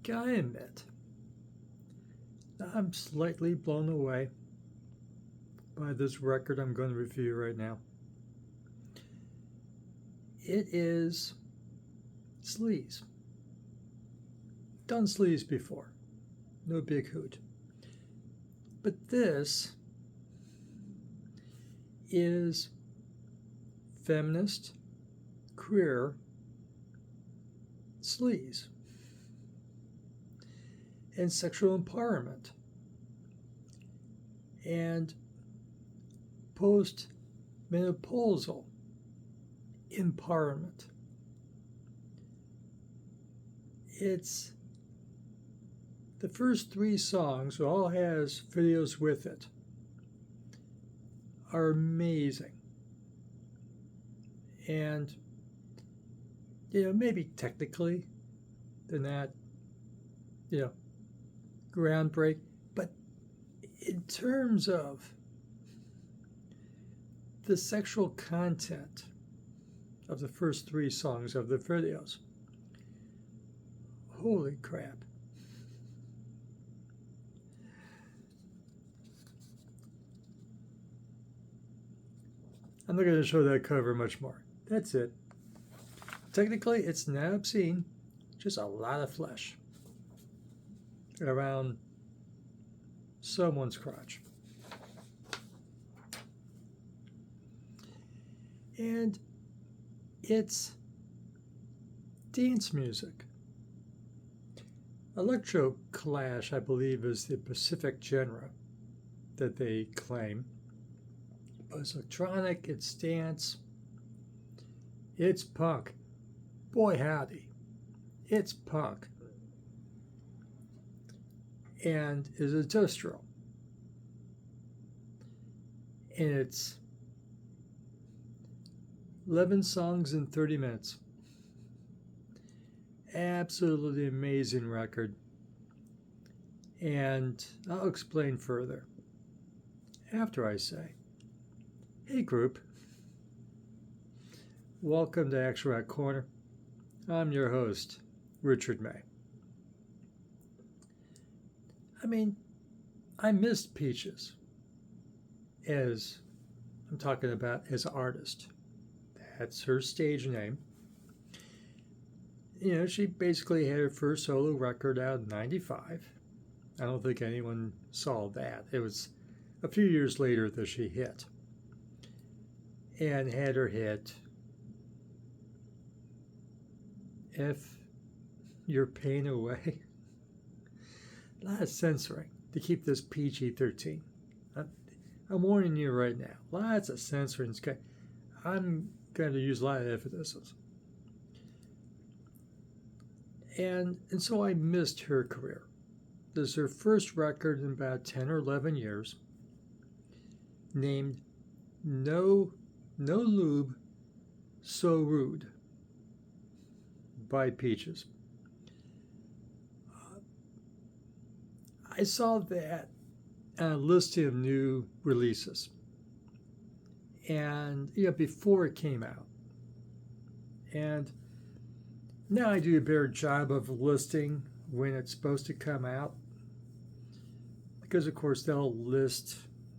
I admit, I'm slightly blown away by this record I'm going to review right now. It is sleaze. Done sleaze before. No big hoot. But this is feminist, queer sleaze and sexual empowerment and post-menopausal empowerment. It's the first 3 songs, all has videos with it, are amazing. And, maybe technically they're not, groundbreaking, but in terms of the sexual content of the first 3 songs of the videos, holy crap. I'm not going to show that cover much more. That's it. Technically, it's not obscene, just a lot of flesh around someone's crotch. And it's dance music. Electro clash, I believe, is the specific genre that they claim. It's electronic, it's dance, it's punk. Boy howdy, it's punk. And is industrial. And it's 11 songs in 30 minutes. Absolutely amazing record. And I'll explain further after I say, hey group, welcome to Extract Corner. I'm your host, Richard May. I missed Peaches as I'm talking about as an artist. That's her stage name. She basically had her first solo record out in 95. I don't think anyone saw that. It was a few years later that she hit. And had her hit If Your Pain Away. A lot of censoring to keep this PG-13. I'm warning you right now. Lots of censoring. I'm going to use a lot of evidences. And so I missed her career. This is her first record in about 10 or 11 years, named No Lube So Rude by Peaches. I saw that on a listing of new releases, and before it came out. And now I do a better job of listing when it's supposed to come out, because of course they'll list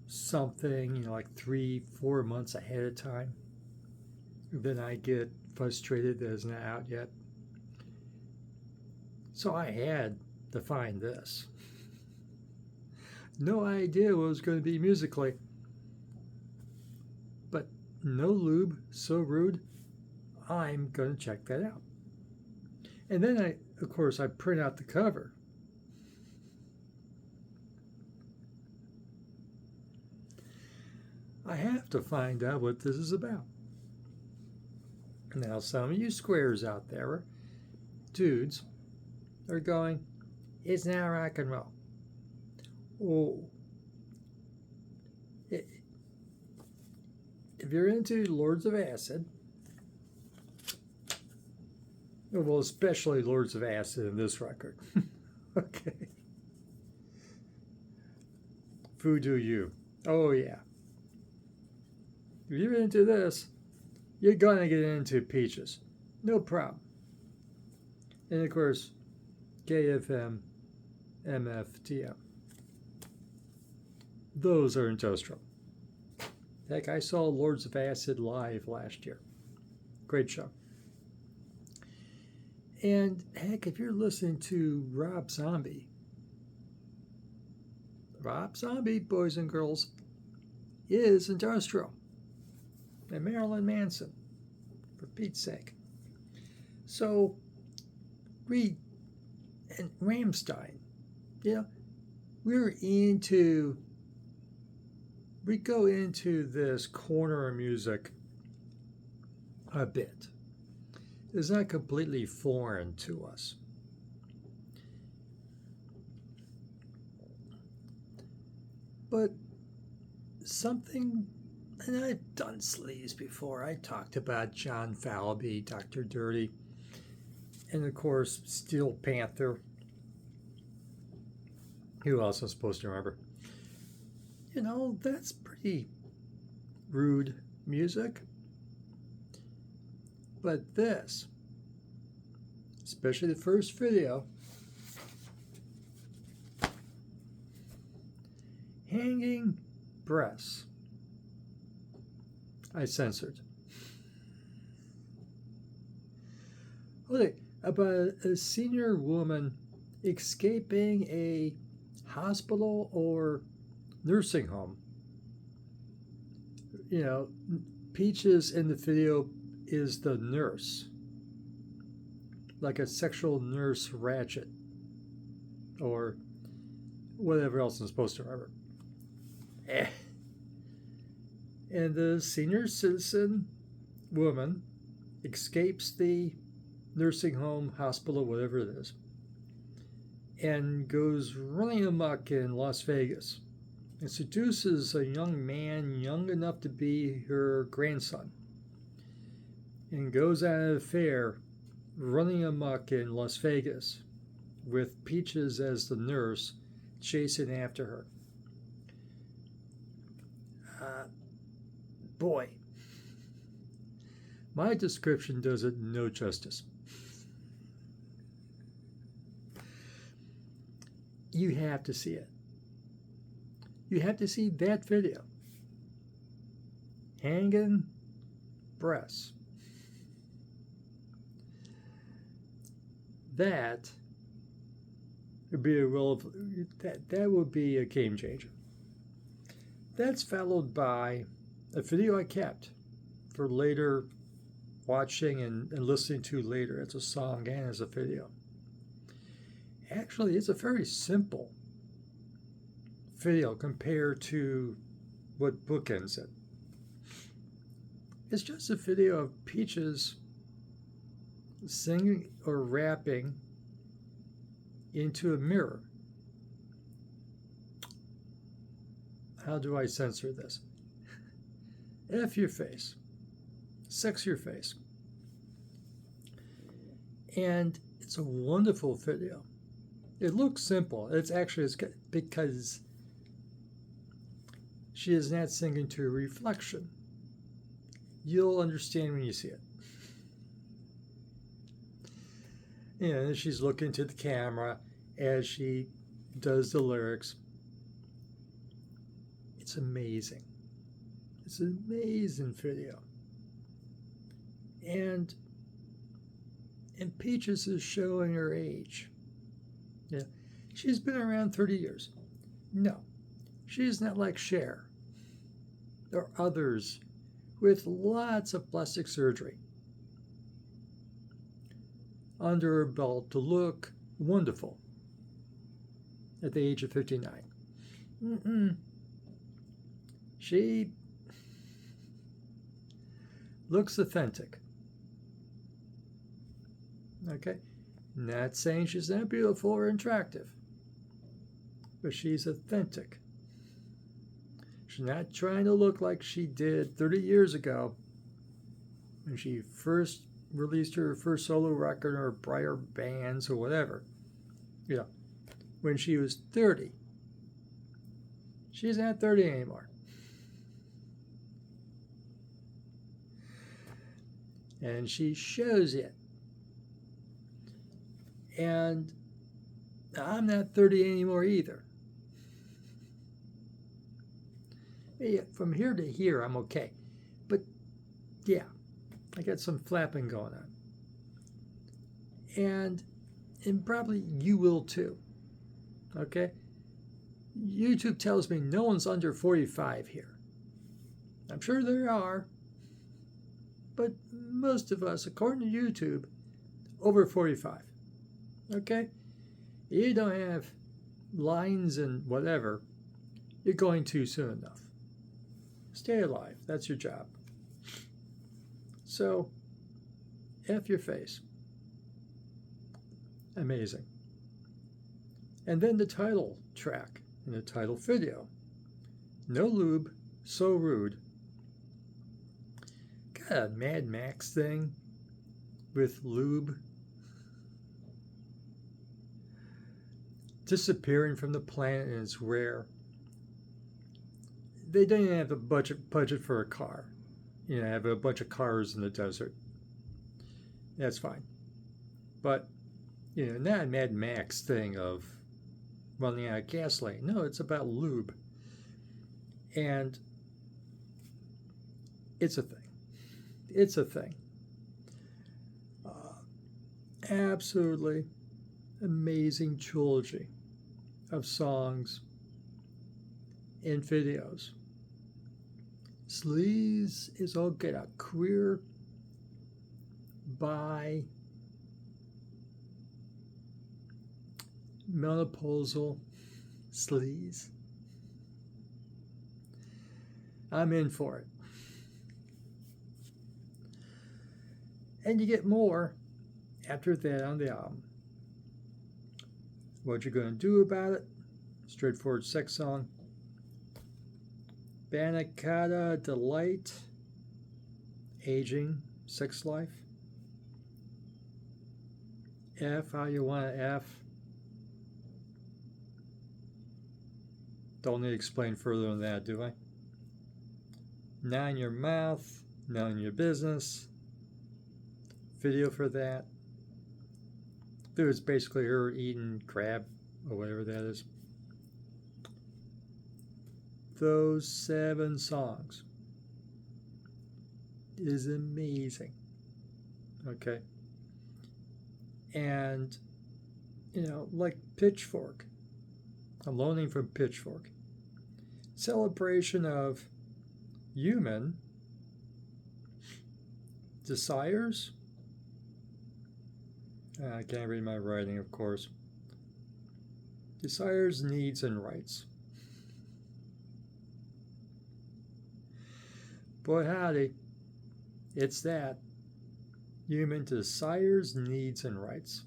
something like 3-4 months ahead of time. Then I get frustrated that it's not out yet. So I had to find this. No idea what it was going to be musically, but No Lube So Rude, I'm going to check that out. And then I print out the cover. I have to find out what this is about. Now, some of you squares out there, dudes, are going, it's not rock and roll. Oh. If you're into Lords of Acid, well, especially Lords of Acid in this record. Okay. Voodoo You. Oh, yeah. If you're into this, you're going to get into Peaches. No problem. And of course, KFM, MFTM. Those are industrial. Heck, I saw Lords of Acid live last year. Great show. And heck, if you're listening to Rob Zombie, boys and girls, is industrial. And Marilyn Manson, for Pete's sake. So, Reed and Rammstein, we go into this corner of music a bit. It's not completely foreign to us. But something, and I've done sleaze before. I talked about John Falvey, Dr. Dirty, and of course, Steel Panther. Who else I'm supposed to remember? That's pretty rude music. But this, especially the first video, hanging breasts, I censored. Okay, about a senior woman escaping a hospital or nursing home. Peaches in the video is the nurse, like a sexual nurse ratchet, or whatever else I'm supposed to remember. And the senior citizen woman escapes the nursing home, hospital, whatever it is, and goes running amok in Las Vegas and seduces a young man young enough to be her grandson, and goes on an affair running amok in Las Vegas with Peaches as the nurse chasing after her. Boy, my description does it no justice. You have to see it. You have to see that video. Hanging breasts. That would be that would be a game changer. That's followed by a video I kept for later watching and listening to later. It's a song and as a video. Actually, it's a very simple video compared to what bookends it. It's just a video of Peaches singing or rapping into a mirror. How do I censor this? F your face. Sex your face. And it's a wonderful video. It looks simple. It's because she is not singing to a reflection. You'll understand when you see it. And she's looking to the camera as she does the lyrics. It's amazing. It's an amazing video. And Peaches is showing her age. Yeah, she's been around 30 years. No, she's not like Cher or others with lots of plastic surgery under her belt to look wonderful at the age of 59. She looks authentic. Okay? Not saying she's not beautiful or attractive, but she's authentic. She's not trying to look like she did 30 years ago when she first released her first solo record or prior bands or whatever. When she was 30. She's not 30 anymore. And she shows it. And I'm not 30 anymore either. Yeah, from here to here, I'm okay. But yeah, I got some flapping going on. And probably you will too. Okay? YouTube tells me no one's under 45 here. I'm sure there are. But most of us, according to YouTube, over 45. Okay? You don't have lines and whatever. You're going too soon enough. Stay alive. That's your job. So, F your face. Amazing. And then the title track and the title video. No Lube, So Rude. Got a Mad Max thing with lube. Disappearing from the planet, and it's rare. They didn't have a budget for a car. You know, have a bunch of cars in the desert. That's fine. But, you know, not a Mad Max thing of running out of gasoline. No, it's about lube. And it's a thing. It's a thing. Absolutely amazing trilogy of songs and videos. Sleaze is all get out. Queer, bi, menopausal sleaze. I'm in for it. And you get more after that on the album. What you're going to do about it? Straightforward sex song. Banacata Delight. Aging. Sex life. F how you want to F. Don't need to explain further than that, do I? Not in your mouth. Not in your business. Video for that. It was basically her eating crab or whatever that is. Those 7 songs is amazing. Okay. And, you know, like Pitchfork. I'm loaning from Pitchfork. Celebration of human desires. I can't read my writing, of course. Desires, needs, and rights. Boy, howdy. It's that. Human desires, needs, and rights.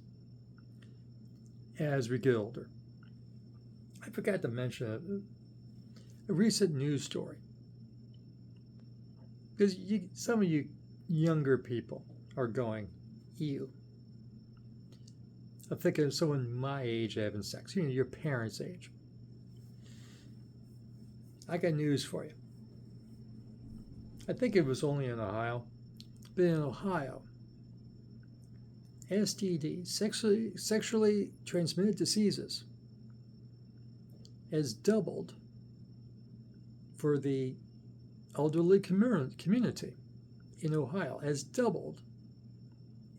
As we get older. I forgot to mention a recent news story. Because some of you younger people are going, ew. I'm thinking of someone my age having sex, you know, your parents' age. I got news for you. I think it was only in Ohio, but in Ohio, STD, sexually transmitted diseases, has doubled for the elderly community in Ohio, has doubled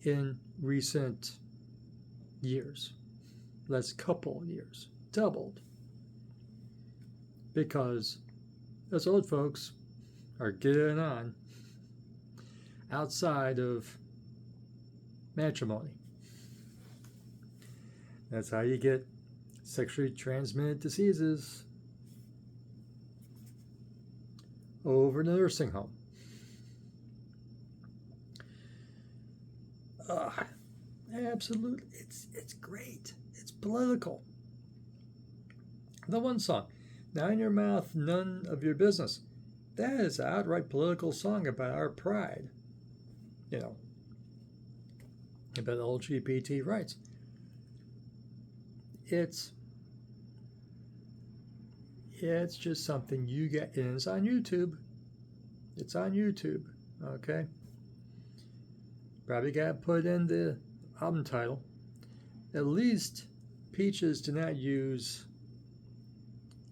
in recent years, last couple years, doubled, because those old folks are getting on outside of matrimony. That's how you get sexually transmitted diseases over the nursing home. Absolutely, it's great. It's political. The one song, "Now in Your Mouth, None of Your Business," that is an outright political song about our pride. You know, about LGBT rights. It's just something you get, and it's on YouTube. It's on YouTube, okay? Probably got to put in the album title. At least Peaches did not use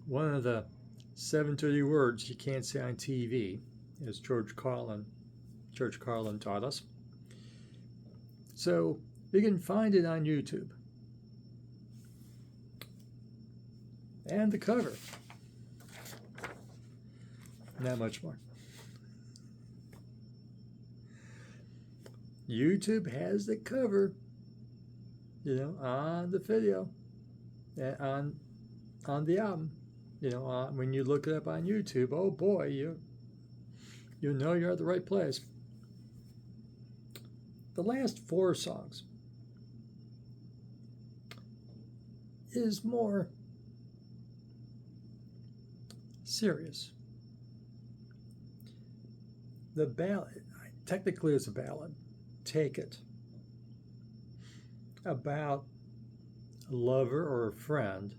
one of the 7 dirty words you can't say on TV, as George Carlin taught us. So you can find it on YouTube. And the cover. Not much more. YouTube has the cover, on the video, on the album. When you look it up on YouTube, oh boy, you know you're at the right place. The last 4 songs is more serious. The ballad, technically it's a ballad, Take It, about a lover or a friend,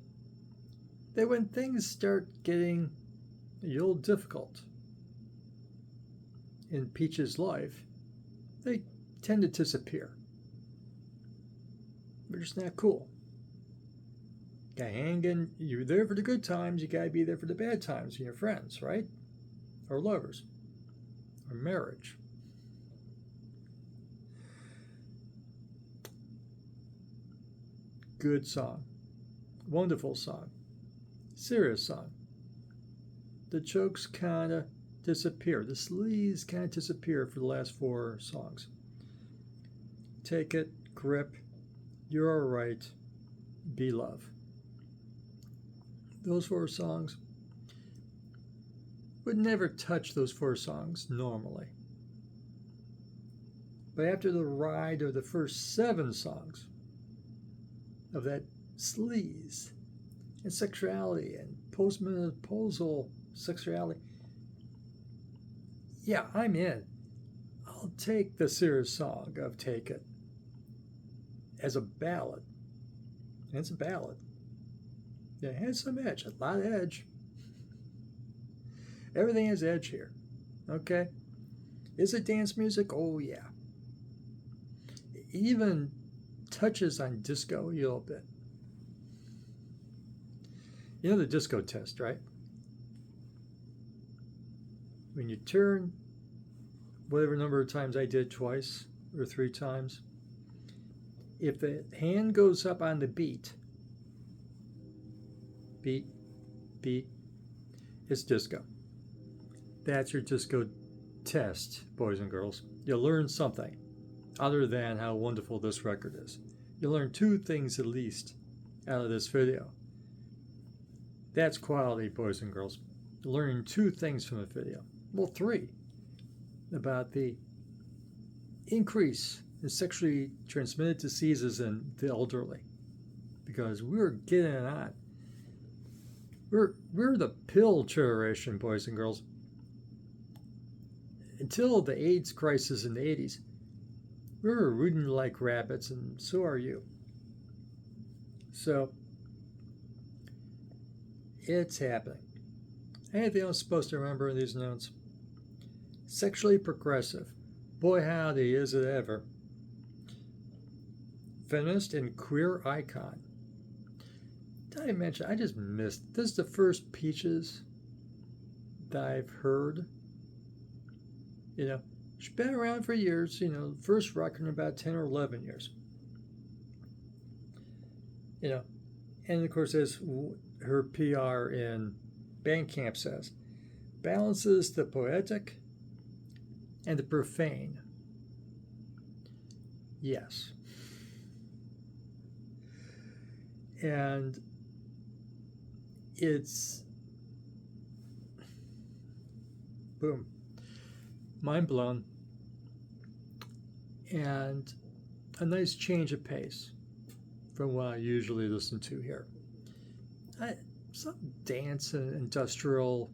that when things start getting a little difficult in Peach's life, they tend to disappear. They're just not cool. You gotta hang in, you're there for the good times, you gotta be there for the bad times with your friends, right? Or lovers. Or marriage. Good song. Wonderful song. Serious song. The jokes kind of disappear. The sleaze kind of disappear for the last 4 songs. Take It, Grip, You're Alright, Be Love. Those 4 songs would never touch those 4 songs normally. But after the ride of the first 7 songs of that sleaze and sexuality and postmenopausal sexuality, yeah, I'm in. I'll take the serious song of Take It as a ballad. And it's a ballad. It has some edge, a lot of edge. Everything has edge here. Okay? Is it dance music? Oh, yeah. It even touches on disco a little bit. You know the disco test, right? When you turn whatever number of times I did, twice or 3 times, if the hand goes up on the beat, beat, it's disco. That's your disco test, boys and girls. You'll learn something other than how wonderful this record is. You'll learn 2 things at least out of this video. That's quality, boys and girls. Learning 2 things from a video. Well, 3. About the increase in sexually transmitted diseases in the elderly. Because we're getting it on. We're the pill generation, boys and girls. Until the AIDS crisis in the 80s, we were rooting like rabbits, and so are you. So, it's happening. Anything else supposed to remember in these notes? Sexually progressive. Boy, howdy, is it ever. Feminist and queer icon. Did I mention, I just missed, this is the first Peaches that I've heard. She's been around for years, first record in about 10 or 11 years. And of course, as her PR in Bandcamp says, balances the poetic and the profane. Yes. And it's boom, mind blown, and a nice change of pace from what I usually listen to here. Some dance and industrial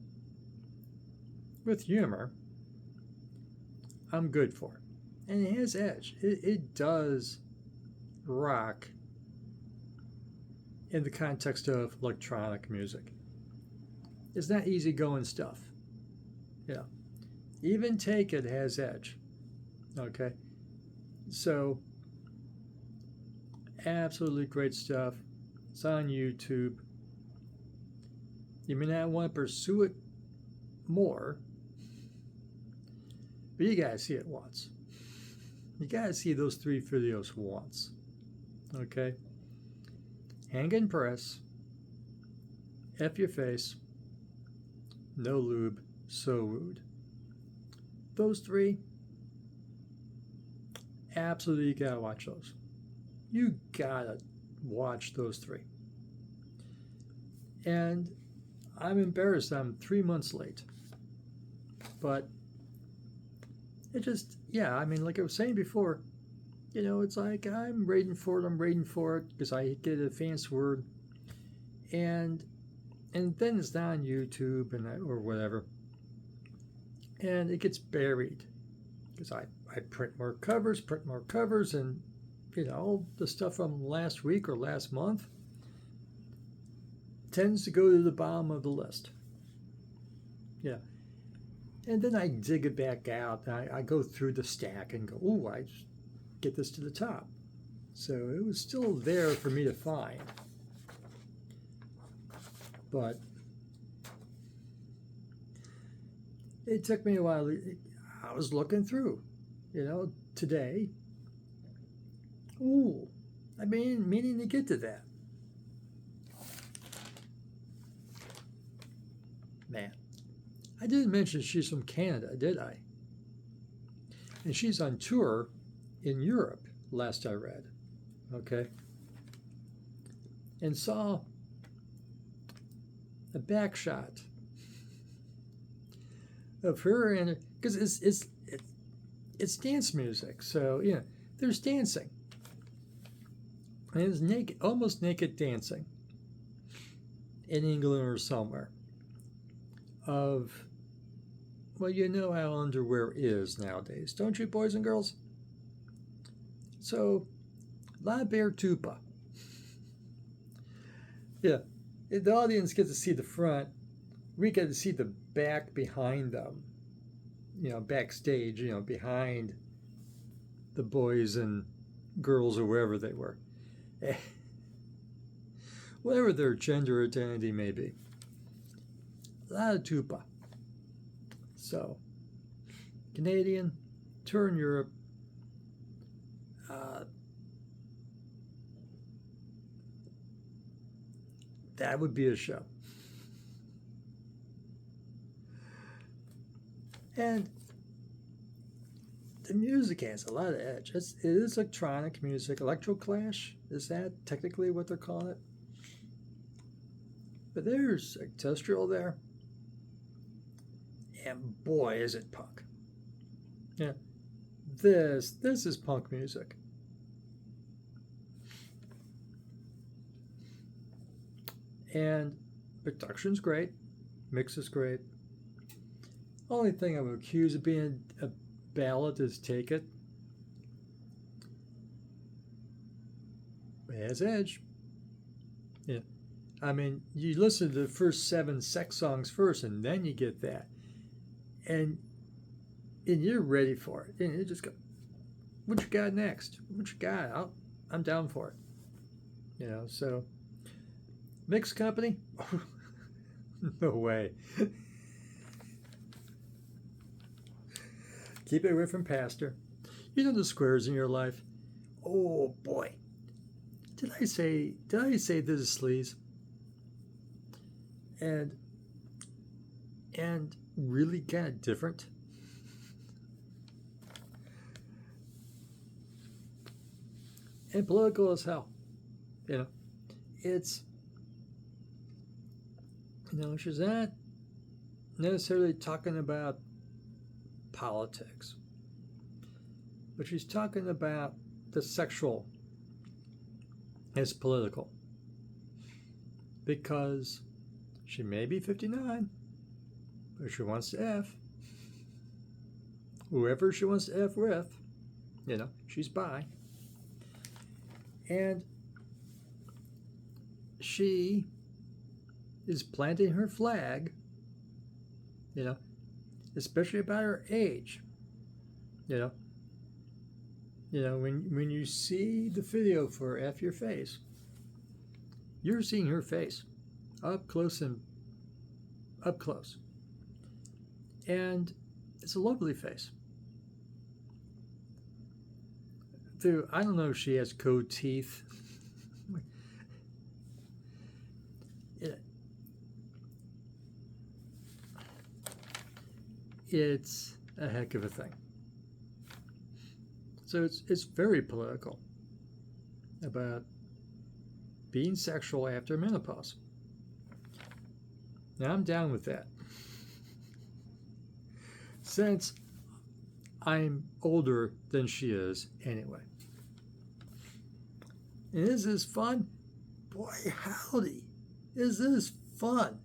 with humor, I'm good for. And it has edge. It does rock in the context of electronic music. It's not easygoing stuff. Even Take It has edge. Okay? So, absolutely great stuff. It's on YouTube. You may not want to pursue it more, but you gotta see it once. You gotta see those 3 videos once. Okay? Hang and press. F your face. No lube. So rude. Those 3, absolutely you gotta watch those. You gotta watch those 3. And I'm embarrassed I'm 3 months late. But it just, yeah, I mean, like I was saying before, you know, it's like I'm waiting for it because I get advanced word. And then it's not on YouTube or whatever. And it gets buried because I print more covers, and, you know, the stuff from last week or last month tends to go to the bottom of the list. Yeah. And then I dig it back out. I go through the stack and go, oh, I just get this to the top. So it was still there for me to find. But it took me a while. I was looking through, you know, today. Ooh, I mean, meaning to get to that. Man, I didn't mention she's from Canada, did I? And she's on tour in Europe, last I read. Okay? And saw a back shot of her, and because it's dance music, so you know there's dancing, and it's naked, almost naked dancing in England or somewhere. Of, well, you know how underwear is nowadays, don't you, boys and girls? So, La Bear Tupa. Yeah, the audience gets to see the front. We get to see the back behind them. You know, backstage, you know, behind the boys and girls or wherever they were. Whatever their gender identity may be. La Tupa. So, Canadian, tour in Europe. That would be a show. And the music has a lot of edge. It is electronic music. Electroclash, is that technically what they're calling it? But there's industrial there. And boy, is it punk. Yeah. This is punk music. And production's great. Mix is great. Only thing I would accuse of being a ballad is Take It. It has edge. Yeah. I mean, you listen to the first 7 sex songs first, and then you get that. And you're ready for it. And you just go, what you got next? What you got? I'm down for it. You know, so mixed company? No way. Keep it away from pastor. You know the squares in your life. Oh boy. Did I say this is sleaze? And really kind of different. And political as hell. You know, it's, you know, she's not necessarily talking about politics, but she's talking about the sexual as political, because she may be 59, but she wants to F whoever she wants to F with. You know, she's bi. And she is planting her flag, you know, especially about her age. You know, when you see the video for F Your Face, you're seeing her face up close and up close. And it's a lovely face. I don't know if she has code teeth. It's a heck of a thing. So it's very political about being sexual after menopause. Now I'm down with that. Since I'm older than she is anyway. And is this fun? Boy, howdy. Is this fun?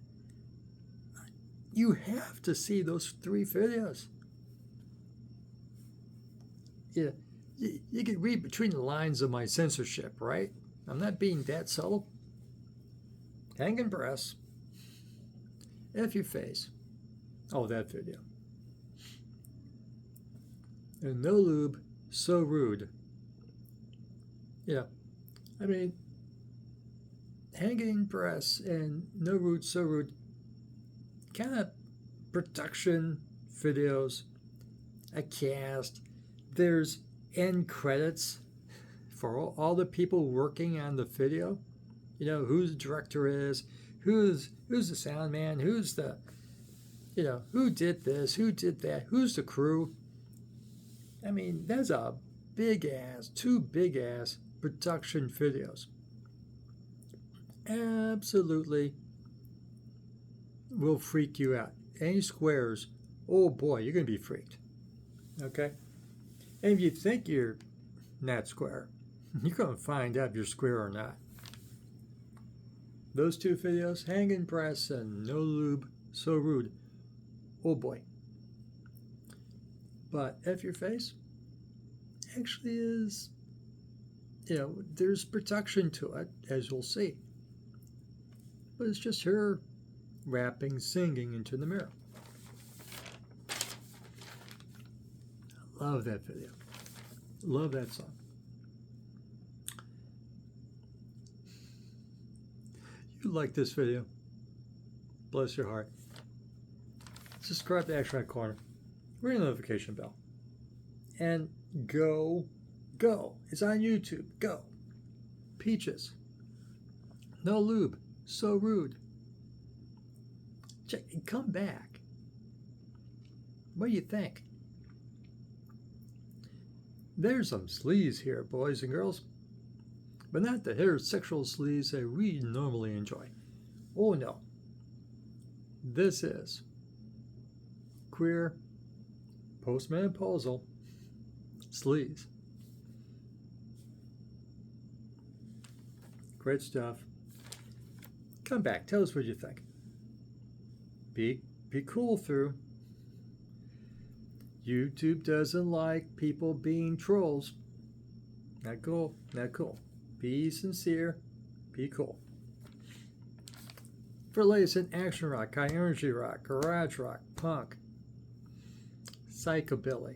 You have to see those 3 videos. Yeah, you can read between the lines of my censorship, right? I'm not being that subtle. Hanging breasts. F your face. Oh, that video. And no lube, so rude. Yeah, I mean, hanging breasts and no rude, so rude. Kind of production videos, a cast. There's end credits for all the people working on the video. You know, who the director is, who's the sound man, who's the, you know, who did this, who did that, who's the crew. I mean, that's a big ass, 2 big ass production videos. Absolutely will freak you out. Any squares, oh boy, you're going to be freaked. Okay? And if you think you're not square, you're going to find out if you're square or not. Those 2 videos, hanging breasts and no lube, so rude. Oh boy. But F your face actually is, you know, there's production to it, as you'll see. But it's just her rapping, singing into the mirror. Love that video. Love that song. You like this video? Bless your heart. Subscribe to Action Right Corner. Ring the notification bell. And go. It's on YouTube. Go. Peaches. No lube. So rude. Check and come back. What do you think? There's some sleaze here, boys and girls. But not the heterosexual sleaze that we normally enjoy. Oh no. This is queer, postmenopausal sleaze. Great stuff. Come back. Tell us what you think. Be cool through. YouTube doesn't like people being trolls. Not cool. Not cool. Be sincere. Be cool. For latest in action rock, high energy rock, garage rock, punk, psychobilly,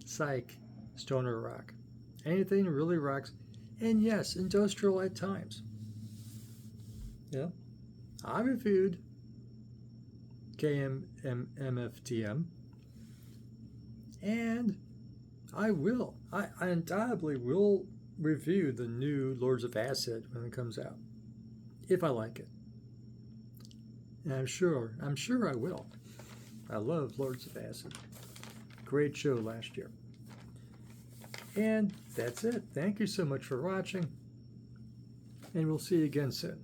psych, stoner rock, anything that really rocks, and yes, industrial at times. Yeah, I reviewed KMMFTM, and I undoubtedly will review the new Lords of Acid when it comes out, if I like it. And I'm sure I will. I love Lords of Acid. Great show last year. And that's it. Thank you so much for watching, and we'll see you again soon.